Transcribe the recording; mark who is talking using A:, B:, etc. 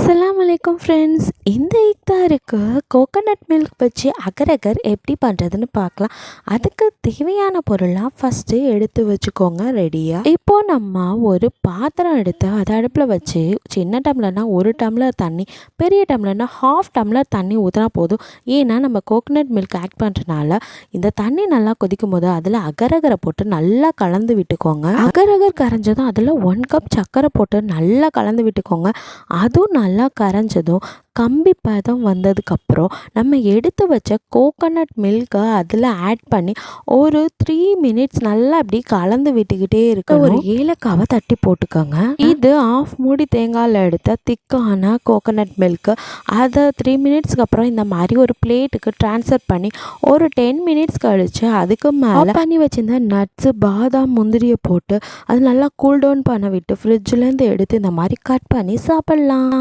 A: அஸ்ஸலாமு அலைக்கும் ஃப்ரெண்ட்ஸ். இந்த இஃப்தாருக்கு கோகோனட் மில்க் வச்சு அகர் எப்படி பண்ணுறதுன்னு பார்க்கலாம். அதுக்கு தேவையான பொருளாக ஃபஸ்ட்டு எடுத்து வச்சுக்கோங்க ரெடியாக. இப்போது நம்ம ஒரு பாத்திரம் எடுத்து அதை அடுப்பில் வச்சு சின்ன டம்ளர்னால் 1 டம்ளர் தண்ணி, பெரிய டம்ளர்னால் 1/2 டம்ளர் தண்ணி ஊற்றினா போதும். ஏன்னா நம்ம கோகோனட் மில்க் ஆட் பண்ணுறதுனால இந்த தண்ணி நல்லா கொதிக்கும் போது அதில் அகரை போட்டு நல்லா கலந்து விட்டுக்கோங்க. அகர் கரைஞ்சதும் அதில் 1 கப் சர்க்கரை போட்டு நல்லா கலந்து விட்டுக்கோங்க. அதுவும் நல்லா கரைஞ்சதும் கம்பி பதம் வந்ததுக்கப்புறம் நம்ம எடுத்து வச்ச கோகோனட் மில்கை அதில் ஆட் பண்ணி ஒரு 3 மினிட்ஸ் நல்லா அப்படி கலந்து விட்டுக்கிட்டே இருக்கணும். ஒரு ஏலக்காவை தட்டி போட்டுக்கோங்க. இது 1/2 மூடி தேங்காயில் எடுத்த திக்கான கோகோனட் மில்க்கு. அதை 3 மினிட்ஸ்க்கு அப்புறம் இந்த மாதிரி ஒரு பிளேட்டுக்கு ட்ரான்ஸ்ஃபர் பண்ணி ஒரு 10 மினிட்ஸ் கழித்து அதுக்கு மேலே பண்ணி வச்சிருந்த நட்ஸு, பாதாம், முந்திரியை போட்டு அது நல்லா கூல் டவுன் பண்ண விட்டு ஃப்ரிட்ஜ்லேருந்து எடுத்து இந்த மாதிரி கட் பண்ணி சாப்பிட்லாம்.